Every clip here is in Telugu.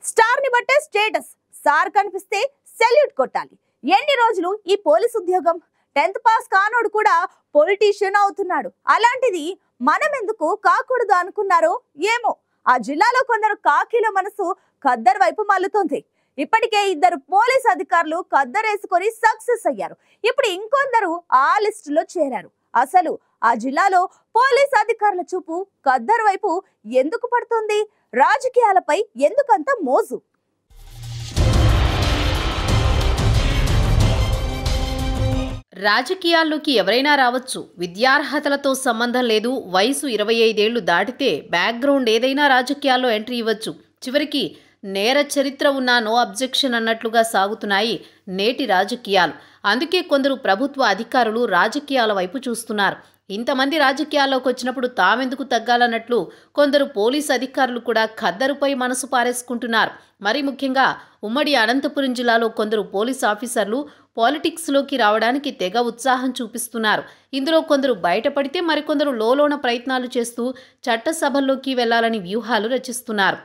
స్టార్ ని బట్టే స్టేటస్, సార్ కనిపిస్తే సెల్యూట్ కొట్టాలి. ఎన్ని రోజులు ఈ పోలీస్ ఉద్యోగం? 10th పాస్ కానోడు కూడా పొలిటీషియన్ అవుతున్నాడు. అలాంటిది మనం ఎందుకు కాకూడదు అనుకున్నారో ఏమో. ఆ జిల్లాలో కొందరు కాకీల మనసు ఖద్దర్ వైపు మల్లుతోంది. ఇప్పటికే 2 పోలీస్ అధికారులు ఖద్దరేసుకొని సక్సెస్ అయ్యారు. ఇప్పుడు ఇంకొందరు ఆ లిస్టులో చేరారు. అసలు ఆ జిల్లాలో పోలీస్ అధికారుల చూపు ఖద్దర్ వైపు ఎందుకు పడుతుంది? రాజకీయాలపై ఎందుకంత మోజు? రాజకీయాల్లోకి ఎవరైనా రావచ్చు. విద్యార్హతలతో సంబంధం లేదు. వయసు 25 ఏళ్లు దాటితే బ్యాక్గ్రౌండ్ ఏదైనా రాజకీయాల్లో ఎంట్రీ ఇవ్వచ్చు. చివరికి నేర చరిత్ర ఉన్న నో అబ్జెక్షన్ అన్నట్లుగా సాగుతున్నాయి నేటి రాజకీయాలు. అందుకే కొందరు ప్రభుత్వ అధికారులు రాజకీయాల వైపు చూస్తున్నారు. ఇంతమంది రాజకీయాల్లోకి వచ్చినప్పుడు తామెందుకు తగ్గాలన్నట్లు కొందరు పోలీస్ అధికారులు కూడా ఖద్దరుపై మనసు పారేసుకుంటున్నారు. మరీ ముఖ్యంగా ఉమ్మడి అనంతపురం జిల్లాలో కొందరు పోలీస్ ఆఫీసర్లు పాలిటిక్స్లోకి రావడానికి తెగ ఉత్సాహం చూపిస్తున్నారు. ఇందులో కొందరు బయటపడితే మరికొందరు లోలోన ప్రయత్నాలు చేస్తూ చట్టసభల్లోకి వెళ్లాలని వ్యూహాలు రచిస్తున్నారు.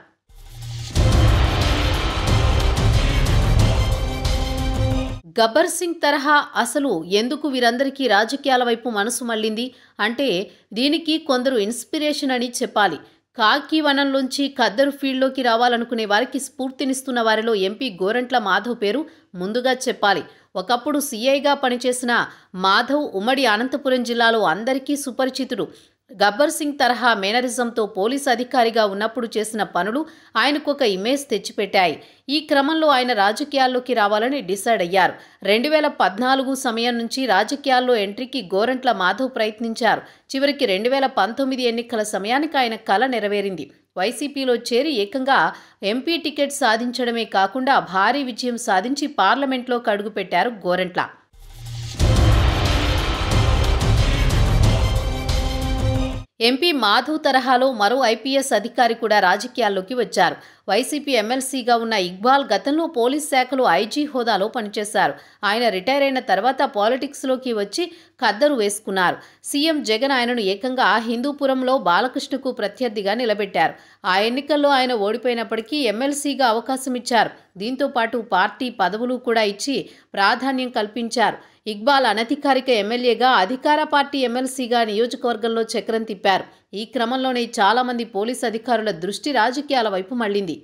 గబ్బర్ సింగ్ తరహా అసలు ఎందుకు వీరందరికీ రాజకీయాల వైపు మనసు మళ్ళింది అంటే దీనికి కొందరు ఇన్స్పిరేషన్ అని చెప్పాలి. కాకి వనంలోంచి ఖద్దరు ఫీల్డ్లోకి రావాలనుకునే వారికి స్ఫూర్తినిస్తున్న వారిలో ఎంపీ గోరంట్ల మాధవ్ పేరు ముందుగా చెప్పాలి. ఒకప్పుడు సీఐగా పనిచేసిన మాధవ్ ఉమ్మడి అనంతపురం జిల్లాలో అందరికీ సుపరిచితుడు. గబ్బర్ సింగ్ తరహా మేనరిజంతో పోలీస్ అధికారిగా ఉన్నప్పుడు చేసిన పనులు ఆయనకు ఒక ఇమేజ్ తెచ్చిపెట్టాయి. ఈ క్రమంలో ఆయన రాజకీయాల్లోకి రావాలని డిసైడ్ అయ్యారు. 2014 సమయం నుంచి రాజకీయాల్లో ఎంట్రీకి గోరంట్ల మాధవ్ ప్రయత్నించారు. చివరికి 2019 ఎన్నికల సమయానికి ఆయన కల నెరవేరింది. వైసీపీలో చేరి ఏకంగా ఎంపీ టికెట్ సాధించడమే కాకుండా భారీ విజయం సాధించి పార్లమెంట్లోకి అడుగుపెట్టారు గోరంట్ల. ఎంపీ మాధవ్ తరహాలో మరో ఐపీఎస్ అధికారి కూడా రాజకీయాల్లోకి వచ్చారు. వైసీపీ ఎమ్మెల్సీగా ఉన్న ఇక్బాల్ గతంలో పోలీస్ శాఖలో ఐజీ హోదాలో పనిచేశారు. ఆయన రిటైర్ అయిన తర్వాత పాలిటిక్స్లోకి వచ్చి ఖద్దరు వేసుకున్నారు. సీఎం జగన్ ఆయనను ఏకంగా హిందూపురంలో బాలకృష్ణకు ప్రత్యర్థిగా నిలబెట్టారు. ఆ ఎన్నికల్లో ఆయన ఓడిపోయినప్పటికీ ఎమ్మెల్సీగా అవకాశం ఇచ్చారు. దీంతో పాటు పార్టీ పదవులు కూడా ఇచ్చి ప్రాధాన్యం కల్పించారు. ఇక్బాల్ అనధికారిక ఎమ్మెల్యేగా, అధికార పార్టీ ఎమ్మెల్సీగా నియోజకవర్గంలో చక్రం తిప్పారు. ఈ క్రమంలోనే చాలామంది పోలీస్ అధికారుల దృష్టి రాజకీయాల వైపు మళ్లింది.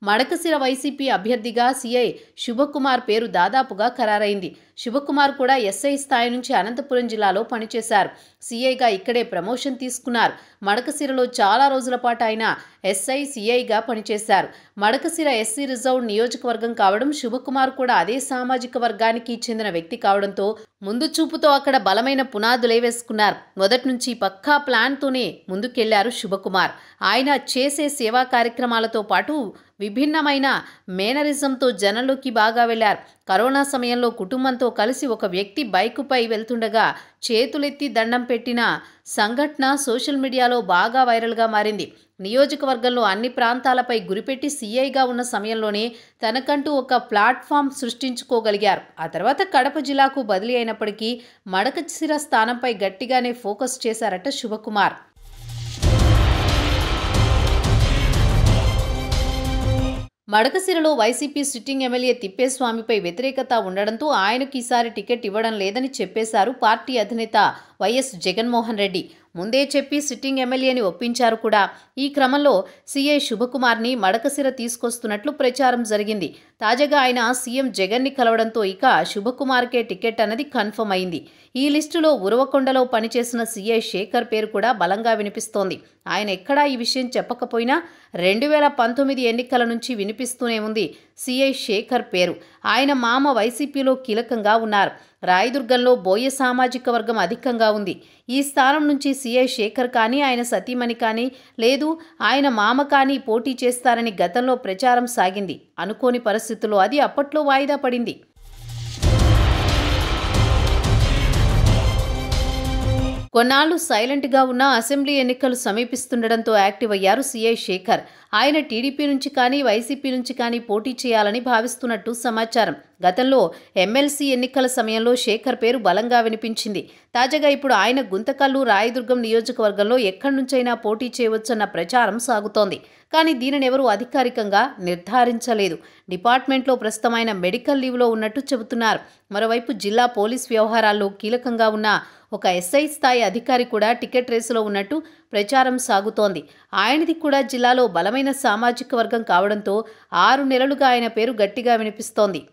మడకశిర వైసీపీ అభ్యర్థిగా సీఐ శుభకుమార్ పేరు దాదాపుగా ఖరారైంది. శుభకుమార్ కూడా ఎస్ఐ స్థాయి నుంచి అనంతపురం జిల్లాలో పనిచేశారు. సీఐగా ఇక్కడే ప్రమోషన్ తీసుకున్నారు. మడకశిరలో చాలా రోజుల పాటు ఆయన ఎస్ఐ సీఐగా పనిచేశారు. మడకశిర ఎస్సీ రిజర్వ్డ్ నియోజకవర్గం కావడం, శుభకుమార్ కూడా అదే సామాజిక వర్గానికి చెందిన వ్యక్తి కావడంతో ముందు చూపుతో అక్కడ బలమైన పునాదులే వేసుకున్నారు. మొదటి నుంచి పక్కా ప్లాన్తోనే ముందుకెళ్లారు శుభకుమార్. ఆయన చేసే సేవా కార్యక్రమాలతో పాటు విభిన్నమైన మేనరిజంతో జనంలోకి బాగా వెళ్లారు. కరోనా సమయంలో కుటుంబంతో కలిసి ఒక వ్యక్తి బైకుపై వెళ్తుండగా చేతులెత్తి దండం పెట్టిన సంఘటన సోషల్ మీడియాలో బాగా వైరల్గా మారింది. నియోజకవర్గంలో అన్ని ప్రాంతాలపై గురిపెట్టి సీఐగా ఉన్న సమయంలోనే తనకంటూ ఒక ప్లాట్ఫామ్ సృష్టించుకోగలిగారు. ఆ తర్వాత కడప జిల్లాకు బదిలీ అయినప్పటికీ మడకశిర స్థానంపై గట్టిగానే ఫోకస్ చేశారట శుభకుమార్. మడకశిరలో వైసీపీ సిట్టింగ్ ఎమ్మెల్యే తిప్పేస్వామిపై వ్యతిరేకత ఉండడంతో ఆయనకు ఈసారి టికెట్ ఇవ్వడం లేదని చెప్పేశారు పార్టీ అధినేత వైఎస్ జగన్మోహన్ రెడ్డి. ముందే చెప్పి సిట్టింగ్ ఎమ్మెల్యేని ఒప్పించారు కూడా. ఈ క్రమంలో సీఐ శుభకుమార్ని మడకశిర తీసుకొస్తున్నట్లు ప్రచారం జరిగింది. తాజాగా ఆయన సీఎం జగన్ని కలవడంతో ఇక శుభకుమార్కే టికెట్ అన్నది కన్ఫర్మ్ అయింది. ఈ లిస్టులో ఉరవకొండలో పనిచేసిన సీఐ శేఖర్ పేరు కూడా బలంగా వినిపిస్తోంది. ఆయన ఎక్కడా ఈ విషయం చెప్పకపోయినా 2019 ఎన్నికల నుంచి వినిపిస్తూనే ఉంది సీఐ శేఖర్ పేరు. ఆయన మామ వైసీపీలో కీలకంగా ఉన్నారు. రాయదుర్గంలో బోయ సామాజిక వర్గం అధికంగా ఉంది. ఈ స్థానం నుంచి సీఐ శేఖర్ కానీ, ఆయన సతీమణి కానీ, లేదు ఆయన మామ కానీ పోటీ చేస్తారని గతంలో ప్రచారం సాగింది. అనుకోని పరిస్థితుల్లో అది అప్పట్లో వాయిదా పడింది. కొన్నాళ్లు సైలెంట్గా ఉన్న అసెంబ్లీ ఎన్నికలు సమీపిస్తుండటంతో యాక్టివ్ అయ్యారు సీఐ శేఖర్. ఆయన టీడీపీ నుంచి కానీ వైసీపీ నుంచి కానీ పోటీ చేయాలని భావిస్తున్నట్టు సమాచారం. గతంలో ఎమ్మెల్సీ ఎన్నికల సమయంలో శేఖర్ పేరు బలంగా వినిపించింది. తాజాగా ఇప్పుడు ఆయన గుంతకల్లు రాయదుర్గం నియోజకవర్గంలో ఎక్కడి నుంచైనా పోటీ చేయవచ్చన్న ప్రచారం సాగుతోంది. కానీ దీనిని ఎవరూ అధికారికంగా నిర్ధారించలేదు. డిపార్ట్మెంట్లో ప్రస్తుతం ఆయన మెడికల్ లీవ్లో ఉన్నట్టు చెబుతున్నారు. మరోవైపు జిల్లా పోలీస్ వ్యవహారాల్లో కీలకంగా ఉన్న ఒక ఎస్ఐ స్థాయి అధికారి కూడా టికెట్ రేసులో ఉన్నట్టు ప్రచారం సాగుతోంది. ఆయనది కూడా జిల్లాలో బలమైన సామాజిక వర్గం కావడంతో 6 నెలలుగా ఆయన పేరు గట్టిగా వినిపిస్తోంది.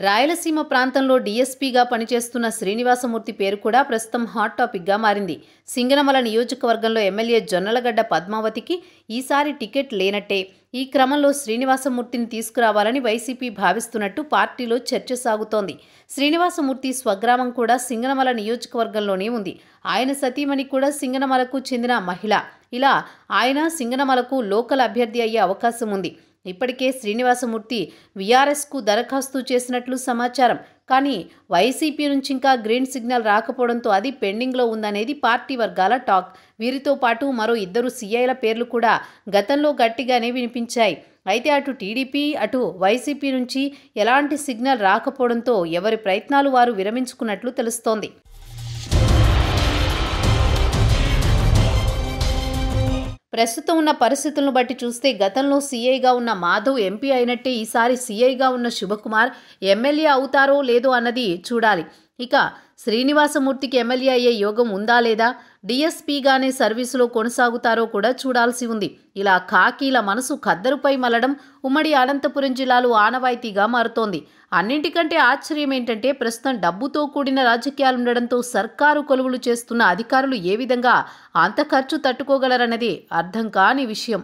రాయలసీమ ప్రాంతంలో డీఎస్పీగా పనిచేస్తున్న శ్రీనివాసమూర్తి పేరు కూడా ప్రస్తుతం హాట్ టాపిక్గా మారింది. సింగనమల నియోజకవర్గంలో ఎమ్మెల్యే జొన్నలగడ్డ పద్మావతికి ఈసారి టికెట్ లేనట్టే. ఈ క్రమంలో శ్రీనివాసమూర్తిని తీసుకురావాలని వైసీపీ భావిస్తున్నట్టు పార్టీలో చర్చ సాగుతోంది. శ్రీనివాసమూర్తి స్వగ్రామం కూడా సింగనమల నియోజకవర్గంలోనే ఉంది. ఆయన సతీమణి కూడా సింగనమలకు చెందిన మహిళ. ఇలా ఆయన సింగనమలకు లోకల్ అభ్యర్థి అయ్యే అవకాశం ఉంది. ఇప్పటికే శ్రీనివాసమూర్తి వీఆర్ఎస్కు దరఖాస్తు చేసినట్లు సమాచారం. కానీ వైసీపీ నుంచి ఇంకా గ్రీన్ సిగ్నల్ రాకపోవడంతో అది పెండింగ్లో ఉందనేది పార్టీ వర్గాల టాక్. వీరితో పాటు మరో 2 సీఐల పేర్లు కూడా గతంలో గట్టిగానే వినిపించాయి. అయితే అటు టీడీపీ అటు వైసీపీ నుంచి ఎలాంటి సిగ్నల్ రాకపోవడంతో ఎవరి ప్రయత్నాలు వారు విరమించుకున్నట్లు తెలుస్తోంది. ప్రస్తుతం ఉన్న పరిస్థితులను బట్టి చూస్తే గతంలో సీఐగా ఉన్న మాధవ్ ఎంపీ అయినట్టే ఈసారి సీఐగా ఉన్న శుభకుమార్ ఎమ్మెల్యే అవుతారో లేదో అన్నది చూడాలి. ఇక శ్రీనివాసమూర్తికి ఎమ్మెల్యే అయ్యే యోగం ఉందా లేదా, డీఎస్పీగానే సర్వీసులో కొనసాగుతారో కూడా చూడాల్సి ఉంది. ఇలా ఖాకీల మనసు ఖద్దరుపై మళ్లడం ఉమ్మడి అనంతపురం జిల్లాలో ఆనవాయితీగా మారుతోంది. అన్నింటికంటే ఆశ్చర్యం ఏంటంటే ప్రస్తుతం డబ్బుతో కూడిన రాజకీయాలుండడంతో సర్కారు కొలువులు చేస్తున్న అధికారులు ఏ విధంగా అంత ఖర్చు తట్టుకోగలరన్నది అర్థం కాని విషయం.